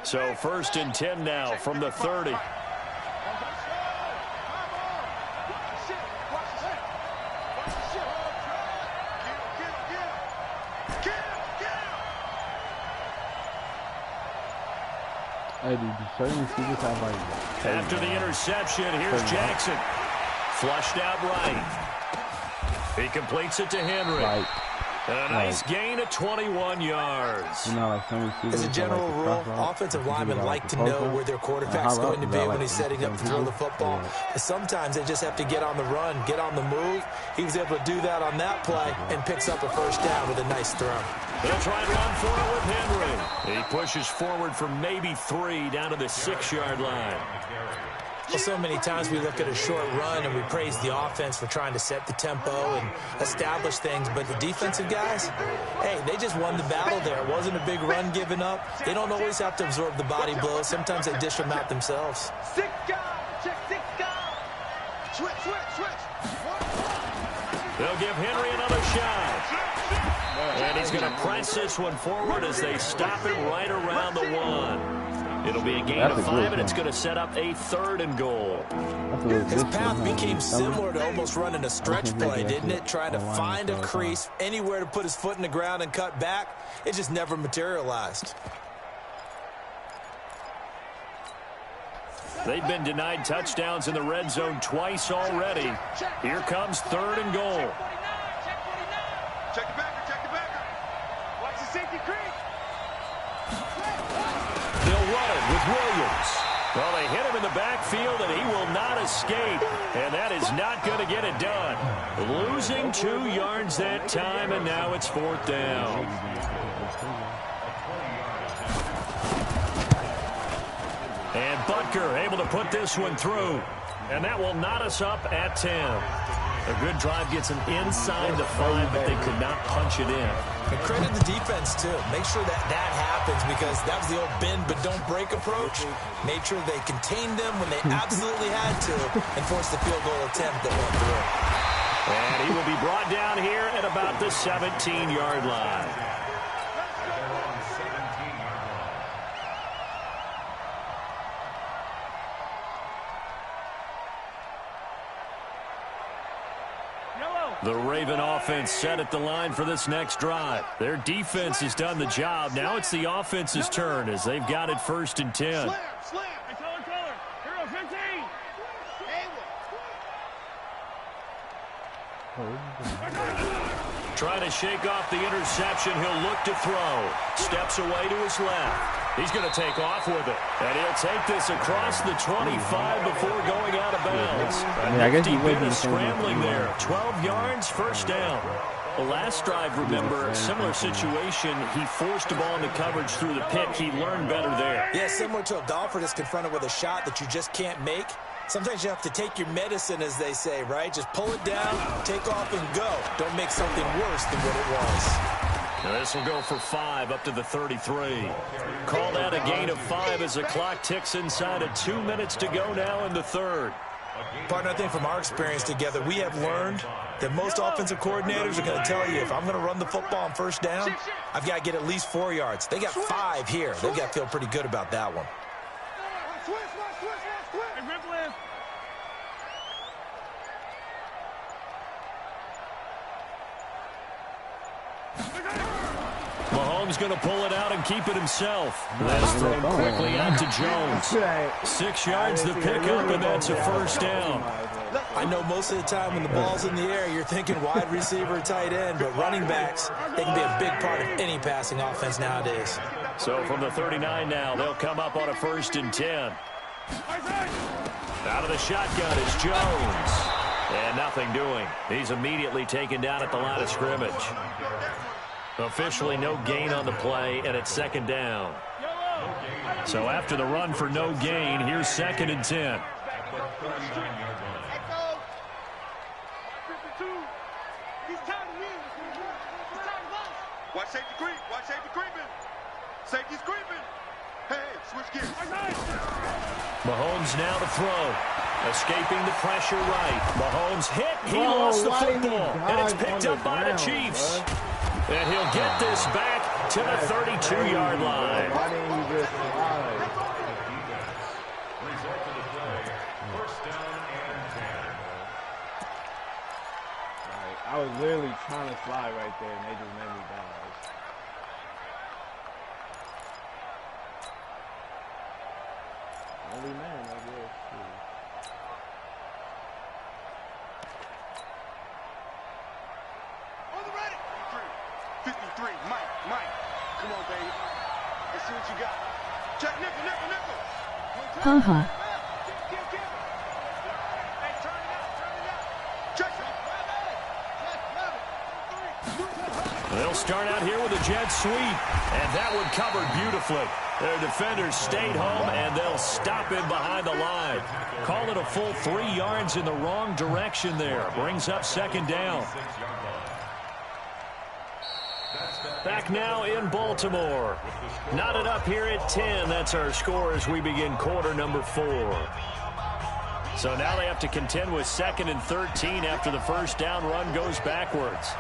So 1st and 10 now from the 30. After the interception, here's Jackson. Flushed out right. He completes it to Henry. And a nice gain of 21 yards. As a general rule, offensive linemen like to know where their quarterback's going to be when he's setting up to throw the football. But sometimes they just have to get on the run, get on the move. He was able to do that on that play and picks up a 1st down with a nice throw. They'll try and run for it with Henry. He pushes forward for maybe 3 down to the 6-yard line. Well, so many times we look at a short run and we praise the offense for trying to set the tempo and establish things, but the defensive guys, hey, they just won the battle there. It wasn't a big run given up. They don't always have to absorb the body blows. Sometimes they dish them out themselves. Check 6 guard. Switch. They'll give Henry another shot. And he's going to press this one forward as they stop it right around the 1. It'll be a gain of 5, and it's going to set up a 3rd and goal. His path became similar to almost running a stretch play, didn't it? Trying to find a crease, anywhere to put his foot in the ground and cut back. It just never materialized. They've been denied touchdowns in the red zone twice already. Here comes 3rd and goal. Check the backer. Watch the safety creep. They'll run it with Williams. Well, they hit him in the backfield, and he will not escape. And that is not going to get it done. Losing 2 yards that time, and now it's 4th down. And Butker able to put this one through. And that will knot us up at 10. A good drive gets them inside the 5, but they could not punch it in. And credit the defense, too. Make sure that happens, because that was the old bend but don't break approach. Made sure they contained them when they absolutely had to and forced the field goal attempt that went through. And he will be brought down here at about the 17-yard line. The Raven offense set at the line for this next drive. Their defense has done the job. Now it's the offense's turn as they've got it 1st and 10. Slam. Hey, Taylor. Hero 15. Trying to shake off the interception. He'll look to throw. Steps away to his left. He's going to take off with it. And he'll take this across the 25 before going out of bounds. I guess he bit of scrambling there. 12 yards, 1st down. The last drive, remember, similar situation. He forced the ball into coverage through the pick. He learned better there. Yeah, similar to a golfer that's confronted with a shot that you just can't make. Sometimes you have to take your medicine, as they say, right? Just pull it down, take off, and go. Don't make something worse than what it was. Now this will go for 5 up to the 33. Call that a gain of 5 as the clock ticks inside of 2 minutes to go now in the 3rd. Partner, I think from our experience together, we have learned that most offensive coordinators are going to tell you, if I'm going to run the football on 1st down, I've got to get at least 4 yards. They got 5 here. They've got to feel pretty good about that one. Mahomes going to pull it out and keep it himself. That's thrown quickly out to Jones. 6 yards the pickup, and that's a 1st down. I know most of the time when the ball's in the air, you're thinking wide receiver, tight end, but running backs, they can be a big part of any passing offense nowadays. So from the 39 now, they'll come up on a 1st and 10. Out of the shotgun is Jones. And nothing doing. He's immediately taken down at the line of scrimmage. Officially no gain on the play, and it's 2nd down. So after the run for no gain, here's 2nd and 10. Watch safety creep. Watch safety creeping. Safety's creeping. Hey, switch gears. Mahomes now to throw. Escaping the pressure right. Mahomes hit. He lost the football. And it's picked up by the Chiefs. And he'll get this back to the 32-yard line. I was literally trying to slide right there, and they just made me dodge. Only man, I guess. On the ready. 53, Mike. Come on, baby. Let's see what you got. Check nickel. Haha. Hey, turn it out. Check it. They'll start out here with a jet sweep, and that one covered beautifully. Their defenders stayed home, and they'll stop him behind the line. Call it a full 3 yards in the wrong direction there. Brings up second down. Back now in Baltimore. Knotted up here at 10. That's our score as we begin quarter number 4. So now they have to contend with 2nd and 13 after the first down run goes backwards.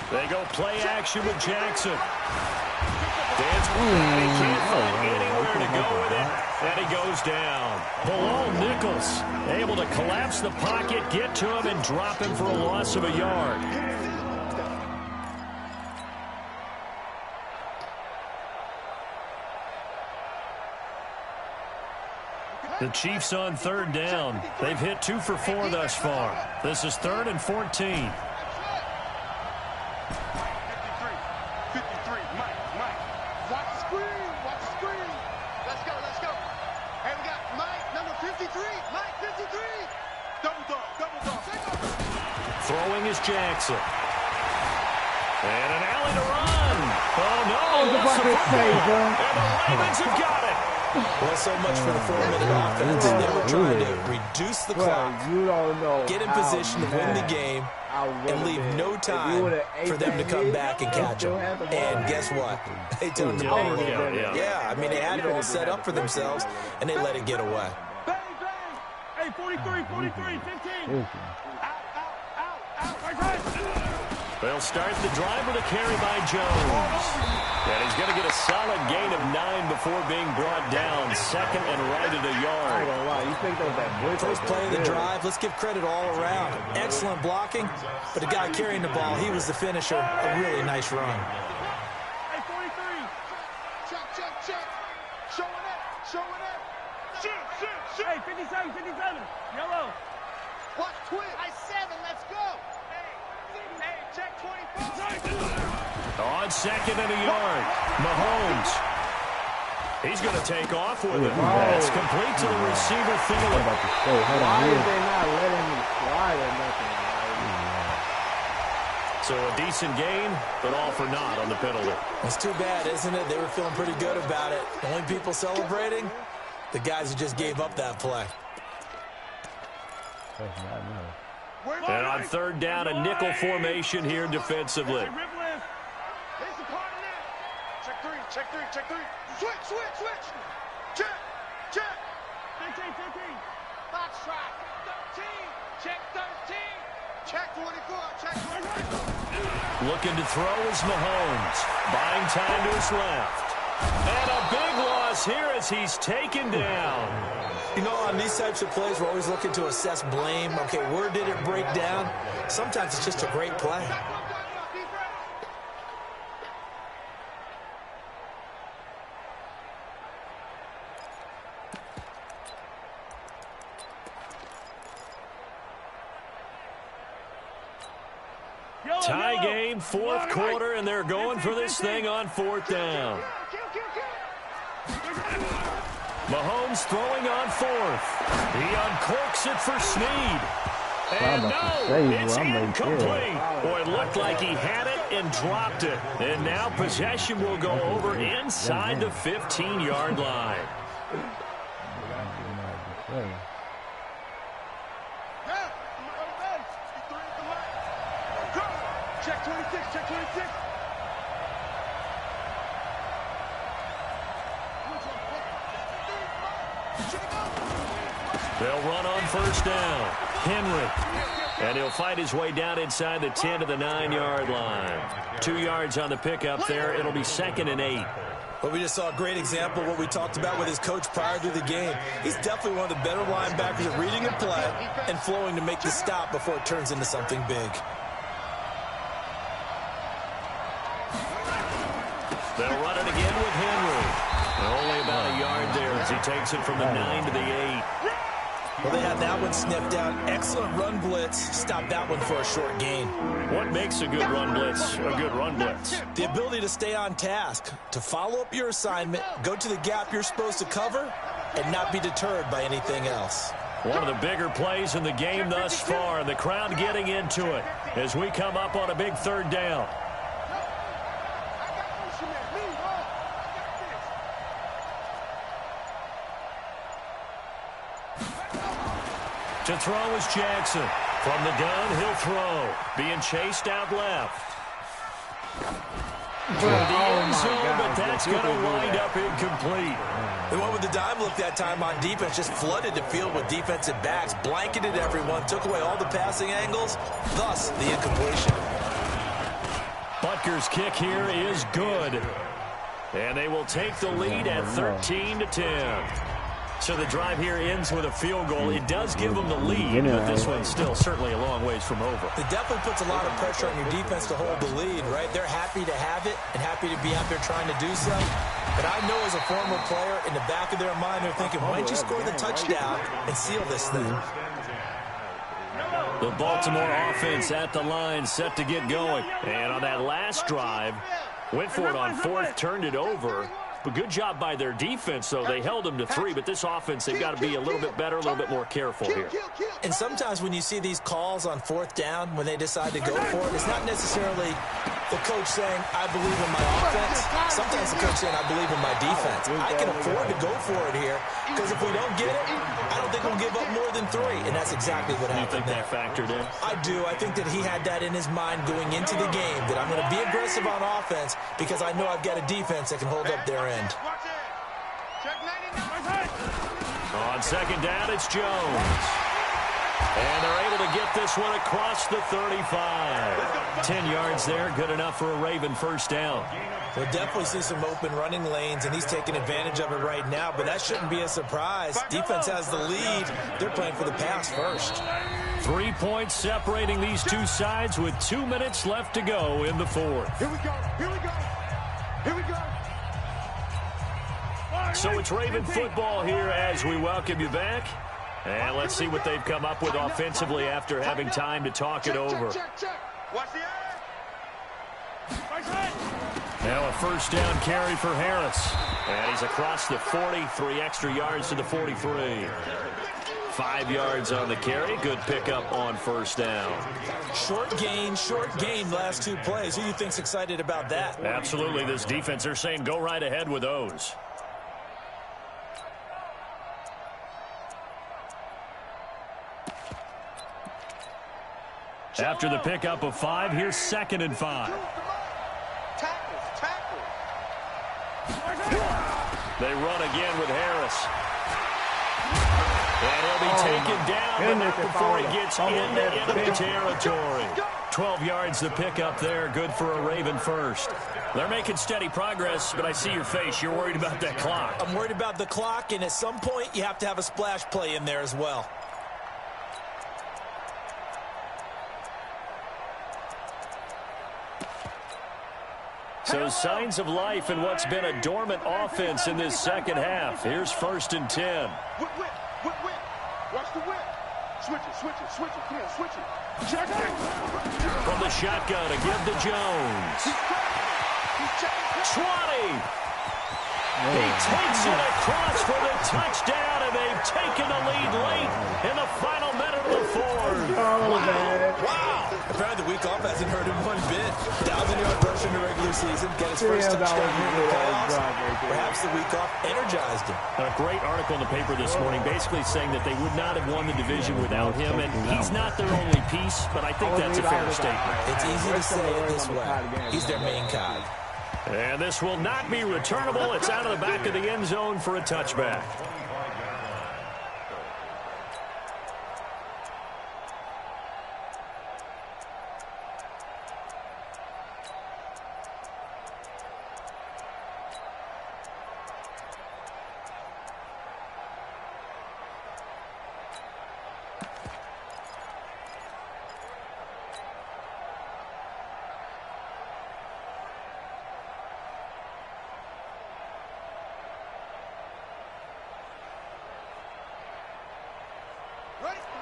They go play action with Jackson. Dance he can't find anywhere to go with it, and he goes down. Below Nichols, able to collapse the pocket, get to him, and drop him for a loss of a yard. The Chiefs on 3rd down. They've hit 2 for 4 thus far. This is 3rd and 14. Throwing is Jackson. And an alley to run. Oh, no. That's the football. And the Ravens have got it. Well, so much for the 4-minute offense. They were trying to reduce the clock, get in position to win the game, and leave no time for them to come back and catch them. And guess what? They turned the ball over. Yeah, I mean, they had it all set up for themselves, and they let it get away. Hey, 43, 15. They'll start the drive with a carry by Jones. And he's going to get a solid gain of 9 before being brought down. 2nd and right at a yard. You think that First play of the drive, let's give credit all around. Excellent blocking, but the guy carrying the ball, he was the finisher. A really nice run. Hey, 43. Check. Showing it. Shoot. Hey, 57. Yellow. What? Twin. 7, let's go. Hey, check 24. On 2nd and a yard, Mahomes. He's going to take off with it. That's complete to the receiver, Thielen. Why is they not letting me slide or nothing? So a decent gain, but all for naught on the penalty. It's too bad, isn't it? They were feeling pretty good about it. The only people celebrating, the guys who just gave up that play. And on 3rd down, a nickel formation here defensively. Check three. Switch. Check. 15. Box track. 13. Check 13. Check 24. Check 24. Looking to throw is Mahomes. Buying time to his left. And a big loss here as he's taken down. You know, on these types of plays, we're always looking to assess blame. Okay, where did it break down? Sometimes it's just a great play. Tie game, 4th quarter, and they're going for this thing on 4th down. Mahomes throwing on 4th. He uncorks it for Snead. And no, it's incomplete. Boy, it looked like he had it and dropped it. And now possession will go over inside the 15-yard line. Check 26. They'll run on 1st down. Henry. And he'll fight his way down inside the 10 to the 9-yard line. 2 yards on the pickup there. It'll be 2nd and 8. But we just saw a great example of what we talked about with his coach prior to the game. He's definitely one of the better linebackers at reading a play and flowing to make the stop before it turns into something big. They'll run it again with Henry. Only about a yard there as he takes it from the 9 to the 8. Well, they had that one sniffed out. Excellent run blitz. Stopped that one for a short gain. What makes a good run blitz a good run blitz? The ability to stay on task, to follow up your assignment, go to the gap you're supposed to cover, and not be deterred by anything else. One of the bigger plays in the game thus far, and the crowd getting into it as we come up on a big 3rd down. To throw is Jackson. From the gun, he'll throw. Being chased out left. The end zone, but that's going to wind up incomplete. They went with the dime look that time on defense, just flooded the field with defensive backs, blanketed everyone, took away all the passing angles, thus the incompletion. Butker's kick here is good. And they will take the lead at 13-10. So the drive here ends with a field goal. It does give them the lead, but this one's still certainly a long ways from over. It definitely puts a lot of pressure on your defense to hold the lead, right? They're happy to have it and happy to be out there trying to do so. But I know as a former player, in the back of their mind, they're thinking, why don't you score the touchdown and seal this thing? The Baltimore offense at the line, set to get going. And on that last drive, went for it on 4th, turned it over. But good job by their defense, though. They held them to 3, but this offense, they've got to be a little bit better, a little bit more careful here. And sometimes when you see these calls on 4th down, when they decide to go for it, it's not necessarily the coach saying, I believe in my offense. Sometimes the coach saying, I believe in my defense. I can afford to go for it here, because if we don't get it, I don't think we'll give up more than 3. And that's exactly what happened there. You think that factored in? I do. I think that he had that in his mind going into the game, that I'm going to be aggressive on offense because I know I've got a defense that can hold up their end. On 2nd down, it's Jones. And they're able to get this one across the 35. 10 yards there, good enough for a Raven 1st down. We'll definitely see some open running lanes, and he's taking advantage of it right now, but that shouldn't be a surprise. Defense has the lead. They're playing for the pass first. 3 points separating these two sides with 2 minutes left to go in the 4th. Here we go. Here we go. Here we go. So it's Raven football here as we welcome you back. And let's see what they've come up with offensively after having time to talk it over. Watch the eye. Now a 1st down carry for Harris. And he's across the 40, 3 extra yards to the 43. 5 yards on the carry. Good pickup on 1st down. Short gain last 2 plays. Who do you think's excited about that? Absolutely. This defense, they're saying go right ahead with those. After the pickup of 5, here's 2nd and 5. Tackle. They run again with Harris. And he'll be taken down, but not before he gets into enemy territory. 12 yards to pick up there, good for a Raven 1st. They're making steady progress, but I see your face. You're worried about that clock. I'm worried about the clock, and at some point you have to have a splash play in there as well. So signs of life in what's been a dormant offense in this 2nd half. Here's 1st and 10. Whip. Watch the whip. Switch it. Come on, switch it. Check it. From the shotgun to give to Jones. 20. He takes it across for the touchdown, and they've taken the lead late in the final minute of the 4th. Wow. Apparently the week off hasn't hurt him one bit. 1,000-yard rush in the regular season, get his first touchdown here in the playoffs. Perhaps the week off energized him. A great article in the paper this morning basically saying that they would not have won the division without him, and he's not their only piece, but I think that's a fair statement. It's easy to say it this way. He's their main guy. And this will not be returnable. It's out of the back of the end zone for a touchback.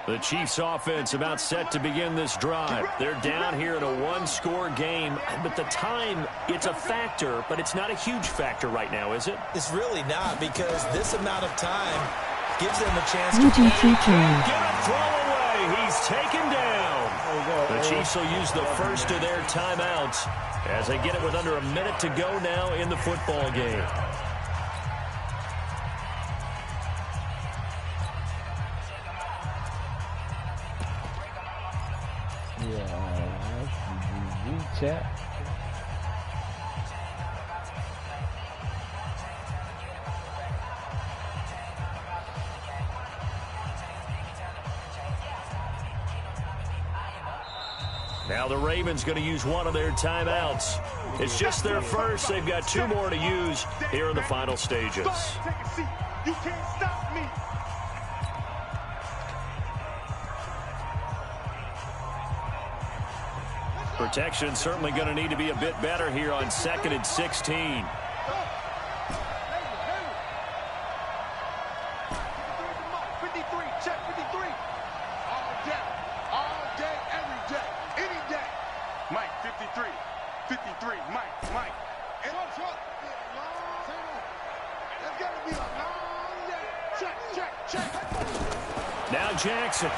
The Chiefs offense about set to begin this drive. They're down here in a one-score game, but the time, it's a factor, but it's not a huge factor right now, is it? It's really not, because this amount of time gives them a chance UGT to turn. Get a throw away. He's taken down. The Chiefs will use the first of their timeouts as they get it with under a minute to go now in the football game. Chat. Now the Ravens going to use one of their timeouts. It's just their first. They've got 2 more to use here in the final stages. Take a seat. You can't stop me. Protection certainly going to need to be a bit better here on 2nd and 16. Check 53. All day, every day, any day. Mike, 53. 53, Mike. It's got to be a long day. Check. Now Jackson.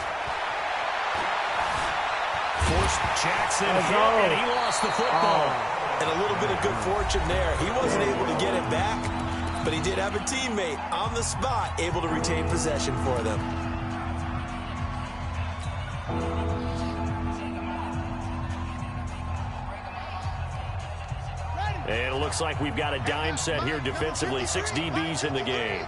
Forced Jackson hit, and he lost the football. And a little bit of good fortune there. He wasn't able to get it back, but he did have a teammate on the spot able to retain possession for them. And it looks like we've got a dime set here defensively. 6 DBs in the game.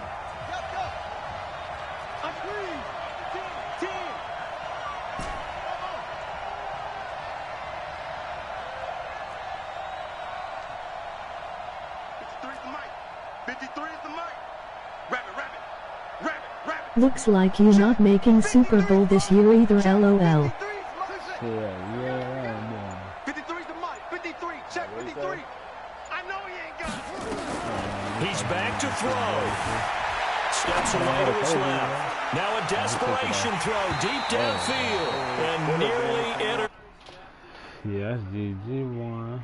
Looks like you're not making Super Bowl this year either, LOL. Yeah. 53's the mic. 53. Check 53. I know he ain't got it. He's back to throw. Steps away to his left. Now a desperation throw deep downfield. And nearly entered. Yeah, that's GG1.